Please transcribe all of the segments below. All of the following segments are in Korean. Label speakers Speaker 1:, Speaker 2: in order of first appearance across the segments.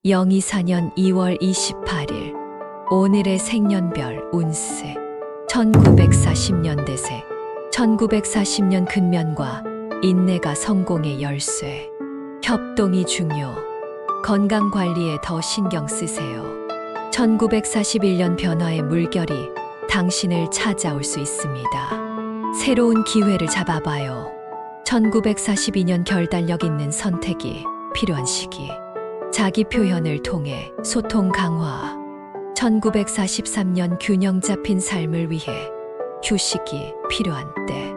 Speaker 1: 영이사년 2월 28일 오늘의 생년별 운세 1940년 대세 1940년 근면과 인내가 성공의 열쇠 협동이 중요 건강관리에 더 신경 쓰세요. 1941년 변화의 물결이 당신을 찾아올 수 있습니다. 새로운 기회를 잡아봐요. 1942년 결단력 있는 선택이 필요한 시기 자기 표현을 통해 소통 강화 1943년 균형 잡힌 삶을 위해 휴식이 필요한 때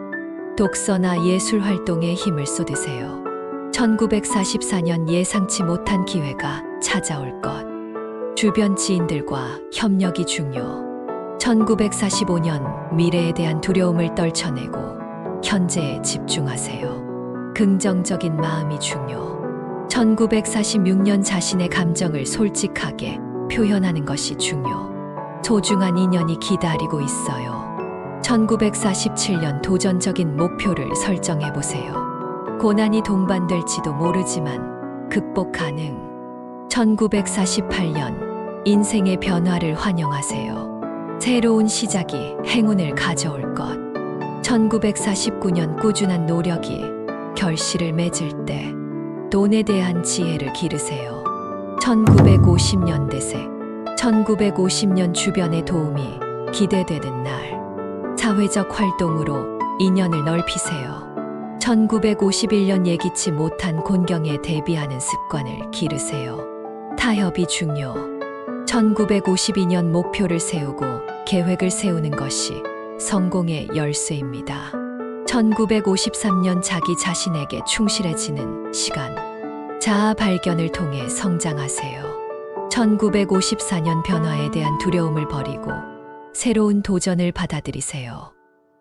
Speaker 1: 독서나 예술 활동에 힘을 쏟으세요. 1944년 예상치 못한 기회가 찾아올 것 주변 지인들과 협력이 중요 1945년 미래에 대한 두려움을 떨쳐내고 현재에 집중하세요. 긍정적인 마음이 중요 1946년 자신의 감정을 솔직하게 표현하는 것이 중요 소중한 인연이 기다리고 있어요. 1947년 도전적인 목표를 설정해 보세요. 고난이 동반될지도 모르지만 극복 가능 1948년 인생의 변화를 환영하세요. 새로운 시작이 행운을 가져올 것 1949년 꾸준한 노력이 결실을 맺을 때 돈에 대한 지혜를 기르세요. 1950년 대세 1950년 주변의 도움이 기대되는 날 사회적 활동으로 인연을 넓히세요. 1951년 예기치 못한 곤경에 대비하는 습관을 기르세요. 타협이 중요 1952년 목표를 세우고 계획을 세우는 것이 성공의 열쇠입니다. 1953년 자기 자신에게 충실해지는 시간 자아 발견을 통해 성장하세요. 1954년 변화에 대한 두려움을 버리고 새로운 도전을 받아들이세요.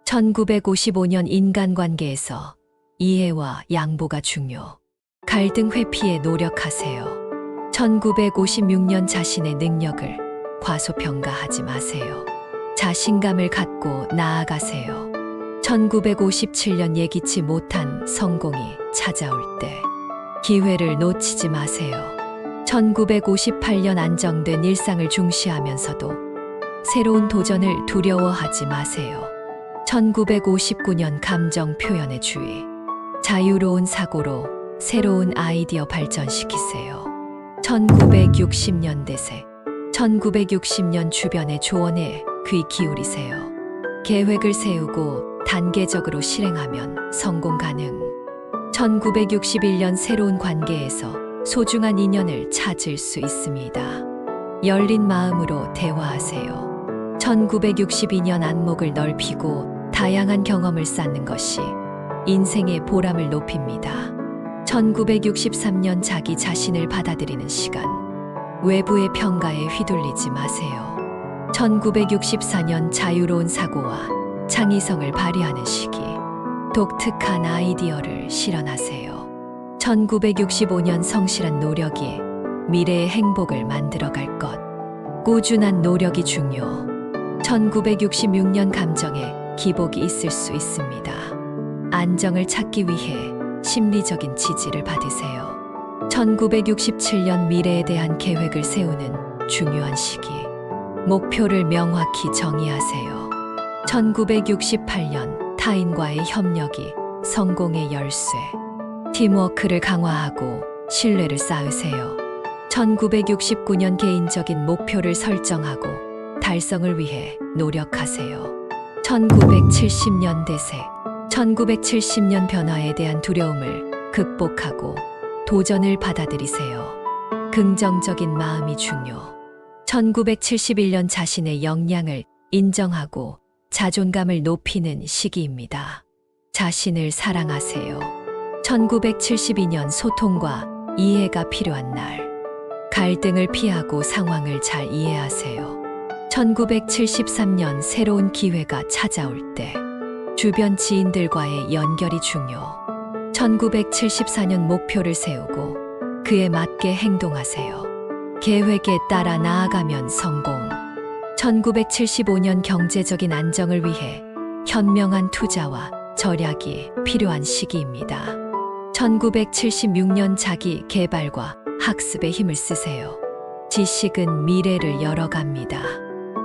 Speaker 1: 1955년 인간관계에서 이해와 양보가 중요 갈등 회피에 노력하세요. 1956년 자신의 능력을 과소평가하지 마세요. 자신감을 갖고 나아가세요. 1957년 예기치 못한 성공이 찾아올 때 기회를 놓치지 마세요. 1958년 안정된 일상을 중시하면서도 새로운 도전을 두려워하지 마세요. 1959년 감정 표현의 주의 자유로운 사고로 새로운 아이디어 발전시키세요. 1960년 대세 1960년 주변의 조언에 귀 기울이세요. 계획을 세우고 단계적으로 실행하면 성공 가능 1961년 새로운 관계에서 소중한 인연을 찾을 수 있습니다. 열린 마음으로 대화하세요. 1962년 안목을 넓히고 다양한 경험을 쌓는 것이 인생의 보람을 높입니다. 1963년 자기 자신을 받아들이는 시간 외부의 평가에 휘둘리지 마세요. 1964년 자유로운 사고와 창의성을 발휘하는 시기 독특한 아이디어를 실현하세요. 1965년 성실한 노력이 미래의 행복을 만들어갈 것 꾸준한 노력이 중요 1966년 감정에 기복이 있을 수 있습니다. 안정을 찾기 위해 심리적인 지지를 받으세요. 1967년 미래에 대한 계획을 세우는 중요한 시기 목표를 명확히 정의하세요. 1968년 타인과의 협력이 성공의 열쇠 팀워크를 강화하고 신뢰를 쌓으세요. 1969년 개인적인 목표를 설정하고 달성을 위해 노력하세요. 1970년 대세 1970년 변화에 대한 두려움을 극복하고 도전을 받아들이세요. 긍정적인 마음이 중요 1971년 자신의 역량을 인정하고 자존감을 높이는 시기입니다. 자신을 사랑하세요. 1972년 소통과 이해가 필요한 날 갈등을 피하고 상황을 잘 이해하세요. 1973년 새로운 기회가 찾아올 때 주변 지인들과의 연결이 중요 1974년 목표를 세우고 그에 맞게 행동하세요. 계획에 따라 나아가면 성공 1975년 경제적인 안정을 위해 현명한 투자와 절약이 필요한 시기입니다. 1976년 자기 개발과 학습에 힘을 쓰세요. 지식은 미래를 열어갑니다.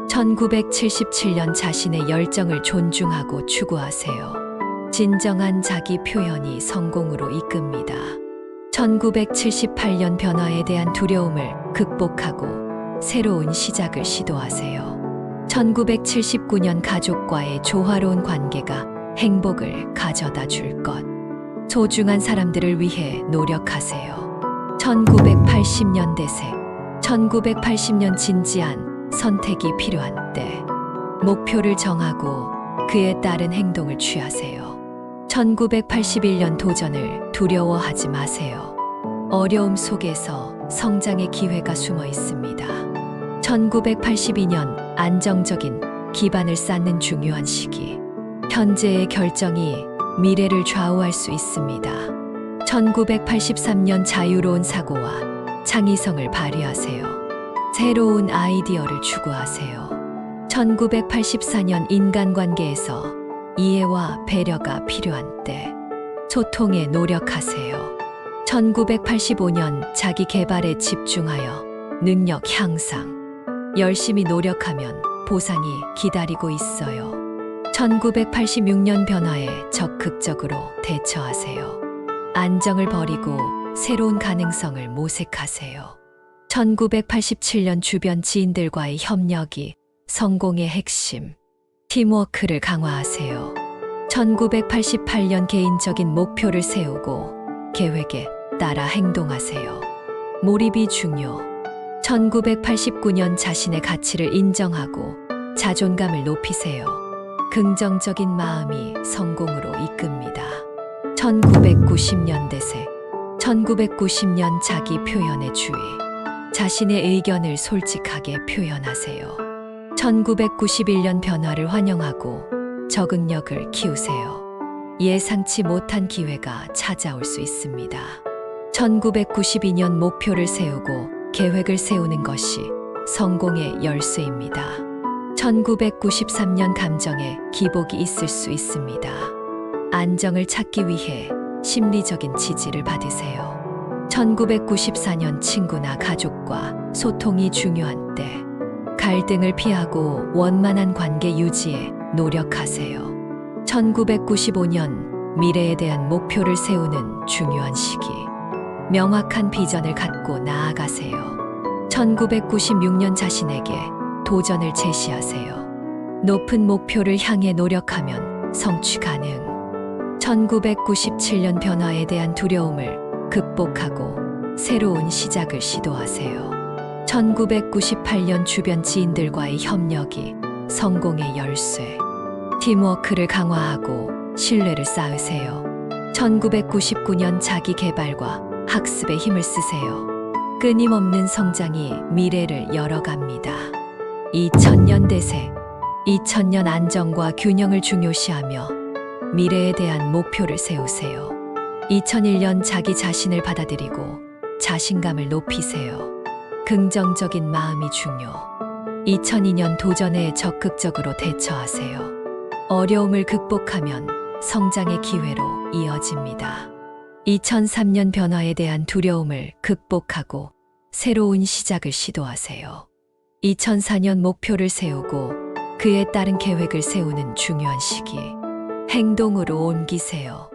Speaker 1: 1977년 자신의 열정을 존중하고 추구하세요. 진정한 자기 표현이 성공으로 이끕니다. 1978년 변화에 대한 두려움을 극복하고 새로운 시작을 시도하세요. 1979년 가족과의 조화로운 관계가 행복을 가져다 줄 것. 소중한 사람들을 위해 노력하세요. 1980년 대세. 1980년 진지한 선택이 필요한 때. 목표를 정하고 그에 따른 행동을 취하세요. 1981년 도전을 두려워하지 마세요. 어려움 속에서 성장의 기회가 숨어 있습니다. 1982년 안정적인 기반을 쌓는 중요한 시기. 현재의 결정이 미래를 좌우할 수 있습니다. 1983년 자유로운 사고와 창의성을 발휘하세요. 새로운 아이디어를 추구하세요. 1984년 인간관계에서 이해와 배려가 필요한 때 소통에 노력하세요. 1985년 자기 개발에 집중하여 능력 향상. 열심히 노력하면 보상이 기다리고 있어요. 1986년 변화에 적극적으로 대처하세요. 안정을 버리고 새로운 가능성을 모색하세요. 1987년 주변 지인들과의 협력이 성공의 핵심. 팀워크를 강화하세요. 1988년 개인적인 목표를 세우고 계획에 따라 행동하세요. 몰입이 중요. 1989년 자신의 가치를 인정하고 자존감을 높이세요. 긍정적인 마음이 성공으로 이끕니다. 1990년 대세. 1990년 자기 표현의 주의. 자신의 의견을 솔직하게 표현하세요. 1991년 변화를 환영하고 적응력을 키우세요. 예상치 못한 기회가 찾아올 수 있습니다. 1992년 목표를 세우고 계획을 세우는 것이 성공의 열쇠입니다. 1993년 감정에 기복이 있을 수 있습니다. 안정을 찾기 위해 심리적인 지지를 받으세요. 1994년 친구나 가족과 소통이 중요한 때 갈등을 피하고 원만한 관계 유지에 노력하세요. 1995년 미래에 대한 목표를 세우는 중요한 시기. 명확한 비전을 갖고 나아가세요. 1996년 자신에게 도전을 제시하세요. 높은 목표를 향해 노력하면 성취 가능. 1997년 변화에 대한 두려움을 극복하고 새로운 시작을 시도하세요. 1998년 주변 지인들과의 협력이 성공의 열쇠. 팀워크를 강화하고 신뢰를 쌓으세요. 1999년 자기 개발과 학습에 힘을 쓰세요. 끊임없는 성장이 미래를 열어갑니다. 2000년 대세. 2000년 안정과 균형을 중요시하며 미래에 대한 목표를 세우세요. 2001년 자기 자신을 받아들이고 자신감을 높이세요. 긍정적인 마음이 중요. 2002년 도전에 적극적으로 대처하세요. 어려움을 극복하면 성장의 기회로 이어집니다. 2003년 변화에 대한 두려움을 극복하고 새로운 시작을 시도하세요. 2004년 목표를 세우고 그에 따른 계획을 세우는 중요한 시기. 행동으로 옮기세요.